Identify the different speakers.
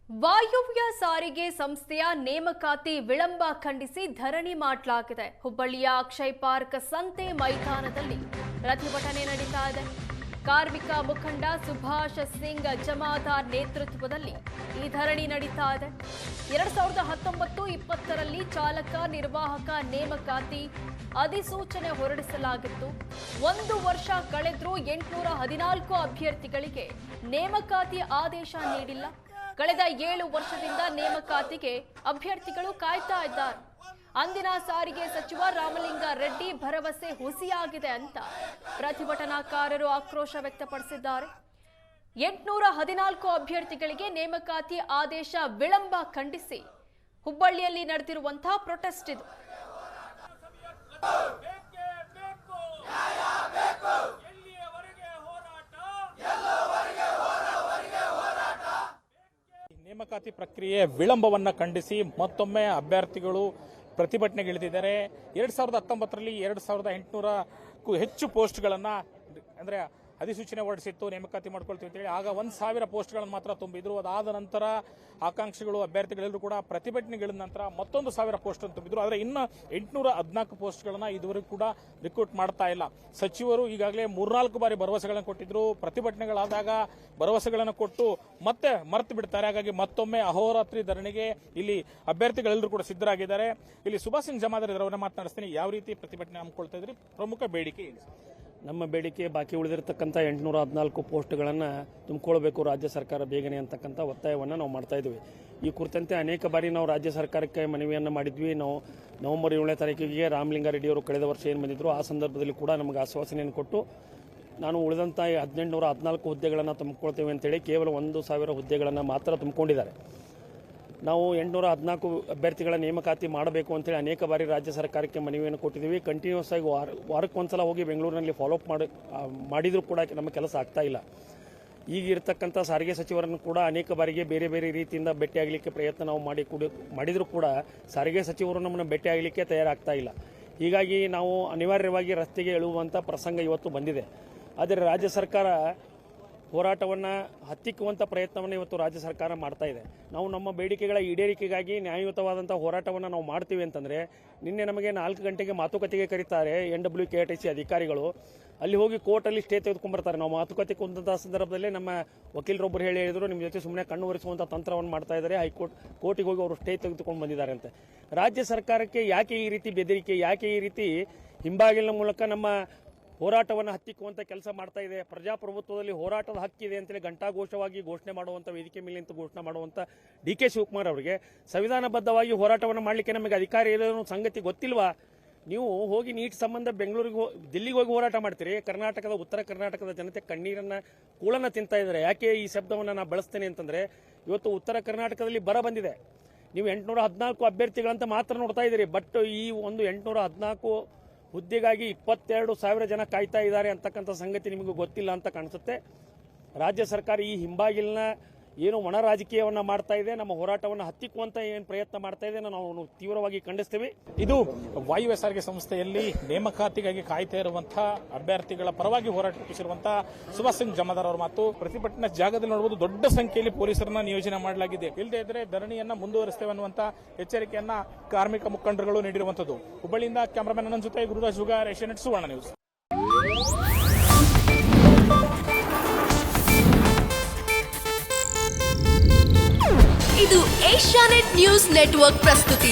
Speaker 1: ವಾಯುವ್ಯ ಸಾರಿಗೆ ಸಂಸ್ಥೆಯ ನೇಮಕಾತಿ ವಿಳಂಬ ಖಂಡಿಸಿ ಧರಣಿ ಮಾಡಲಾಗಿದೆ. ಹುಬ್ಬಳ್ಳಿಯ ಅಕ್ಷಯ್ ಪಾರ್ಕ್ ಸಂತೆ ಮೈದಾನದಲ್ಲಿ ಪ್ರತಿಭಟನೆ ನಡೀತಾ ಇದೆ. ಕಾರ್ಮಿಕ ಮುಖಂಡ ಸುಭಾಷ್ ಸಿಂಗ್ ಜಮಾದಾರ್ ನೇತೃತ್ವದಲ್ಲಿ ಈ ಧರಣಿ ನಡೀತಾ ಇದೆ. 2019-20ರಲ್ಲಿ ಚಾಲಕ ನಿರ್ವಾಹಕ ನೇಮಕಾತಿ ಅಧಿಸೂಚನೆ ಹೊರಡಿಸಲಾಗಿತ್ತು. 1 ವರ್ಷ ಕಳೆದ್ರೂ 814 ಅಭ್ಯರ್ಥಿಗಳಿಗೆ ನೇಮಕಾತಿ ಆದೇಶ ನೀಡಿಲ್ಲ. ಕಳೆದ 7 ವರ್ಷದಿಂದ ನೇಮಕಾತಿಗೆ ಅಭ್ಯರ್ಥಿಗಳು ಕಾಯ್ತಾ ಇದ್ದಾರೆ. ಅಂದಿನ ಸಾರಿಗೆ ಸಚಿವ ರಾಮಲಿಂಗಾರೆಡ್ಡಿ ಭರವಸೆ ಹುಸಿಯಾಗಿದೆ ಅಂತ ಪ್ರತಿಭಟನಾಕಾರರು ಆಕ್ರೋಶ ವ್ಯಕ್ತಪಡಿಸಿದ್ದಾರೆ. 814 ಅಭ್ಯರ್ಥಿಗಳಿಗೆ ನೇಮಕಾತಿ ಆದೇಶ ವಿಳಂಬ ಖಂಡಿಸಿ ಹುಬ್ಬಳ್ಳಿಯಲ್ಲಿ ನಡೆದಿರುವಂತಹ ಪ್ರೊಟೆಸ್ಟ್ ಇದು.
Speaker 2: ನೇಮಕಾತಿ ಪ್ರಕ್ರಿಯೆ ವಿಳಂಬವನ್ನು ಖಂಡಿಸಿ ಮತ್ತೊಮ್ಮೆ ಅಭ್ಯರ್ಥಿಗಳು ಪ್ರತಿಭಟನೆಗಿಳಿದಿದ್ದಾರೆ. 2019ರಲ್ಲಿ 2800ಕ್ಕೂ ಹೆಚ್ಚು ಪೋಸ್ಟ್ಗಳನ್ನು ಅಂದರೆ ಅಧಿಸೂಚನೆ ಹೊರಡಿಸಿತ್ತು, ನೇಮಕಾತಿ ಮಾಡ್ಕೊಳ್ತೀವಿ ಅಂತೇಳಿ. ಆಗ 1000 ಪೋಸ್ಟ್ಗಳನ್ನು ಮಾತ್ರ ತುಂಬಿದ್ರು. ಅದಾದ ನಂತರ ಆಕಾಂಕ್ಷಿಗಳು ಅಭ್ಯರ್ಥಿಗಳೆಲ್ಲರೂ ಕೂಡ ಪ್ರತಿಭಟನೆಗಳಿದ ನಂತರ ಮತ್ತೊಂದು 1000 ಪೋಸ್ಟ್ ತುಂಬಿದ್ರು. ಆದರೆ ಇನ್ನು 814 ಪೋಸ್ಟ್ಗಳನ್ನು ಇದುವರೆಗೂ ಕೂಡ ರಿಕ್ರೂಟ್ ಮಾಡ್ತಾ ಇಲ್ಲ. ಸಚಿವರು ಈಗಾಗಲೇ 3-4 ಬಾರಿ ಭರವಸೆಗಳನ್ನು ಕೊಟ್ಟಿದ್ರು. ಪ್ರತಿಭಟನೆಗಳಾದಾಗ ಭರವಸೆಗಳನ್ನು ಕೊಟ್ಟು ಮತ್ತೆ ಮರೆತು ಬಿಡ್ತಾರೆ. ಹಾಗಾಗಿ ಮತ್ತೊಮ್ಮೆ ಅಹೋರಾತ್ರಿ ಧರಣಿಗೆ ಇಲ್ಲಿ ಅಭ್ಯರ್ಥಿಗಳೆಲ್ಲರೂ ಕೂಡ ಸಿದ್ಧರಾಗಿದ್ದಾರೆ. ಇಲ್ಲಿ ಸುಭಾಷ್ ಸಿಂಗ್ ಜಮಾದಾರ್ ಅವರನ್ನ ಮಾತನಾಡಿಸ್ತೀನಿ. ಯಾವ ರೀತಿ ಪ್ರತಿಭಟನೆ ಹಮ್ಮಿಕೊಳ್ತಾ ಇದ್ರಿ? ಪ್ರಮುಖ ಬೇಡಿಕೆ ಏನು?
Speaker 3: ನಮ್ಮ ಬೇಡಿಕೆ ಬಾಕಿ ಉಳಿದಿರತಕ್ಕಂಥ 814 ಪೋಸ್ಟ್ಗಳನ್ನು ತುಂಬಿಕೊಳ್ಬೇಕು ರಾಜ್ಯ ಸರ್ಕಾರ ಬೇಗನೆ ಅಂತಕ್ಕಂಥ ಒತ್ತಾಯವನ್ನು ನಾವು ಮಾಡ್ತಾ ಇದ್ದೀವಿ. ಈ ಕುರಿತಂತೆ ಅನೇಕ ಬಾರಿ ನಾವು ರಾಜ್ಯ ಸರ್ಕಾರಕ್ಕೆ ಮನವಿಯನ್ನು ಮಾಡಿದ್ವಿ. ನಾವು ನವೆಂಬರ್ 7ನೇ ತಾರೀಕಿಗೆ ರಾಮಲಿಂಗಾರೆಡ್ಡಿ ಅವರು ಕಳೆದ ವರ್ಷ ಏನು ಬಂದಿದ್ರು ಆ ಸಂದರ್ಭದಲ್ಲಿ ಕೂಡ ನಮಗೆ ಆಶ್ವಾಸನೆಯನ್ನು ಕೊಟ್ಟು ನಾನು ಉಳಿದಂಥ 1814 ಹುದ್ದೆಗಳನ್ನು ತುಂಬಿಕೊಳ್ತೇವೆ ಅಂತೇಳಿ ಕೇವಲ 1000 ಹುದ್ದೆಗಳನ್ನು ಮಾತ್ರ ತುಂಬಿಕೊಂಡಿದ್ದಾರೆ. ನಾವು 814 ಅಭ್ಯರ್ಥಿಗಳ ನೇಮಕಾತಿ ಮಾಡಬೇಕು ಅಂತೇಳಿ ಅನೇಕ ಬಾರಿ ರಾಜ್ಯ ಸರ್ಕಾರಕ್ಕೆ ಮನವಿಯನ್ನು ಕೊಟ್ಟಿದ್ದೀವಿ. ಕಂಟಿನ್ಯೂಸ್ ಆಗಿ ವಾರಕ್ಕೊಂದ್ಸಲ ಹೋಗಿ ಬೆಂಗಳೂರಿನಲ್ಲಿ ಫಾಲೋಅಪ್ ಮಾಡಿದರೂ ಕೂಡ ನಮ್ಮ ಕೆಲಸ ಆಗ್ತಾ ಇಲ್ಲ. ಈಗ ಇರತಕ್ಕಂಥ ಸಾರಿಗೆ ಸಚಿವರನ್ನು ಕೂಡ ಅನೇಕ ಬಾರಿಗೆ ಬೇರೆ ಬೇರೆ ರೀತಿಯಿಂದ ಭೇಟಿಯಾಗಲಿಕ್ಕೆ ಪ್ರಯತ್ನ ನಾವು ಮಾಡಿದರೂ ಕೂಡ ಸಾರಿಗೆ ಸಚಿವರು ನಮ್ಮನ್ನು ಭೇಟಿಯಾಗಲಿಕ್ಕೆ ತಯಾರಾಗ್ತಾ ಇಲ್ಲ. ಹೀಗಾಗಿ ನಾವು ಅನಿವಾರ್ಯವಾಗಿ ರಸ್ತೆಗೆ ಇಳುವಂಥ ಪ್ರಸಂಗ ಇವತ್ತು ಬಂದಿದೆ. ಆದರೆ ರಾಜ್ಯ ಸರ್ಕಾರ ಹೋರಾಟವನ್ನು ಹತ್ತಿಕ್ಕುವಂಥ ಪ್ರಯತ್ನವನ್ನು ಇವತ್ತು ರಾಜ್ಯ ಸರ್ಕಾರ ಮಾಡ್ತಾ ಇದೆ. ನಾವು ನಮ್ಮ ಬೇಡಿಕೆಗಳ ಈಡೇರಿಕೆಗಾಗಿ ನ್ಯಾಯಯುತವಾದಂಥ ಹೋರಾಟವನ್ನು ನಾವು ಮಾಡ್ತೀವಿ ಅಂತಂದರೆ, ನಿನ್ನೆ ನಮಗೆ 4 ಗಂಟೆಗೆ ಮಾತುಕತೆಗೆ ಕರೀತಾರೆ NWKRTC ಅಧಿಕಾರಿಗಳು. ಅಲ್ಲಿ ಹೋಗಿ ಕೋರ್ಟಲ್ಲಿ ಸ್ಟೇ ತೆಗೆದುಕೊಂಡ್ಬರ್ತಾರೆ. ನಾವು ಮಾತುಕತೆ ಕುಂತ ಸಂದರ್ಭದಲ್ಲಿ ನಮ್ಮ ವಕೀಲರೊಬ್ಬರು ಹೇಳಿದರು, ನಿಮ್ಮ ಜೊತೆ ಸುಮ್ಮನೆ ಕಣ್ಣು ಒರೆಸುವಂಥ ತಂತ್ರವನ್ನು ಮಾಡ್ತಾ ಇದ್ದಾರೆ. ಕೋರ್ಟಿಗೆ ಹೋಗಿ ಅವರು ಸ್ಟೇ ತೆಗೆದುಕೊಂಡು ಬಂದಿದ್ದಾರೆ ಅಂತ. ರಾಜ್ಯ ಸರ್ಕಾರಕ್ಕೆ ಯಾಕೆ ಈ ರೀತಿ ಬೆದರಿಕೆ, ಯಾಕೆ ಈ ರೀತಿ ಹಿಂಬಾಗಿಲಿನ ಮೂಲಕ ನಮ್ಮ ಹೋರಾಟವನ್ನು ಹತ್ತಿಕ್ಕುವಂಥ ಕೆಲಸ ಮಾಡ್ತಾ ಇದೆ? ಪ್ರಜಾಪ್ರಭುತ್ವದಲ್ಲಿ ಹೋರಾಟದ ಹಕ್ಕಿದೆ ಅಂತೇಳಿ ಘಂಟಾಘೋಷವಾಗಿ ಘೋಷಣೆ ಮಾಡುವಂಥ, ವೇದಿಕೆ ಮೇಲೆ ನಿಂತು ಘೋಷಣೆ ಮಾಡುವಂಥ DK ಶಿವಕುಮಾರ್ ಅವರಿಗೆ ಸಂವಿಧಾನಬದ್ಧವಾಗಿ ಹೋರಾಟವನ್ನು ಮಾಡಲಿಕ್ಕೆ ನಮಗೆ ಅಧಿಕಾರ ಇದೆ ಅನ್ನೋ ಸಂಗತಿ ಗೊತ್ತಿಲ್ವಾ? ನೀವು ಹೋಗಿ ನೀಟ್ ಸಂಬಂಧ ಬೆಂಗಳೂರಿಗೆ ದಿಲ್ಲಿಗೆ ಹೋಗಿ ಹೋರಾಟ ಮಾಡ್ತೀರಿ. ಕರ್ನಾಟಕದ ಉತ್ತರ ಕರ್ನಾಟಕದ ಜನತೆ ಕಣ್ಣೀರನ್ನು ಕೂಳನ್ನು ತಿಂತಾ ಇದ್ದಾರೆ. ಯಾಕೆ ಈ ಶಬ್ದವನ್ನು ನಾನು ಬಳಸ್ತೇನೆ ಅಂತಂದರೆ, ಇವತ್ತು ಉತ್ತರ ಕರ್ನಾಟಕದಲ್ಲಿ ಬರ ಬಂದಿದೆ. ನೀವು 814 ಅಭ್ಯರ್ಥಿಗಳಂತ ಮಾತ್ರ ನೋಡ್ತಾ ಇದ್ದೀರಿ. ಬಟ್ ಈ ಒಂದು 814 ಹುದ್ದೆಗಾಗಿ 22,000 ಜನ ಕಾಯ್ತಾ ಇದ್ದಾರೆ ಅಂತಕ್ಕಂಥ ಸಂಗತಿ ನಿಮಗೆ ಗೊತ್ತಿಲ್ಲ ಅಂತ ಕಾಣಿಸುತ್ತೆ. ರಾಜ್ಯ ಸರ್ಕಾರ ಈ ಹಿಂಬಾಗಿಲಿನ ಏನು ಒಣ ರಾಜಕೀಯವನ್ನು ಮಾಡ್ತಾ ಇದೆ, ನಮ್ಮ ಹೋರಾಟವನ್ನು ಹತ್ತಿಕ್ಕುವಂತ ಏನು ಪ್ರಯತ್ನ ಮಾಡ್ತಾ ಇದೆ, ನಾವು ತೀವ್ರವಾಗಿ ಖಂಡಿಸ್ತೇವೆ.
Speaker 2: ಇದು ವಾಯುವ್ಯ ಸಾರಿಗೆ ಸಂಸ್ಥೆಯಲ್ಲಿ ನೇಮಕಾತಿಗಾಗಿ ಕಾಯ್ತಾ ಇರುವಂತಹ ಅಭ್ಯರ್ಥಿಗಳ ಪರವಾಗಿ ಹೋರಾಟ ರೂಪಿಸಿರುವಂತಹ ಸುಭಾಷ್ ಸಿಂಗ್ ಜಮಾದಾರ್ ಅವರ ಮಾತು. ಪ್ರತಿಭಟನಾ ಜಾಗದಲ್ಲಿ ನೋಡಬಹುದು ದೊಡ್ಡ ಸಂಖ್ಯೆಯಲ್ಲಿ ಪೊಲೀಸರನ್ನ ನಿಯೋಜನೆ ಮಾಡಲಾಗಿದೆ. ಇಲ್ಲದೇ ಇದ್ರೆ ಧರಣಿಯನ್ನ ಮುಂದುವರಿಸುತ್ತೇವೆ ಅನ್ನುವಂತ ಎಚ್ಚರಿಕೆಯನ್ನ ಕಾರ್ಮಿಕ ಮುಖಂಡರುಗಳು ನೀಡಿರುವಂತದ್ದು. ಹುಬ್ಬಳ್ಳಿಯಿಂದ ಕ್ಯಾಮರಾಮನ್ ನನ್ನ ಜೊತೆ ಗುರುರಾಜ್ ಹುಗಾರ್, ಏಷ್ಯಾನೆಟ್ ಸುವರ್ಣ ನ್ಯೂಸ್.
Speaker 4: ಇದು ಏಷ್ಯಾನೆಟ್ ನ್ಯೂಸ್ ನೆಟ್ವರ್ಕ್ ಪ್ರಸ್ತುತಿ.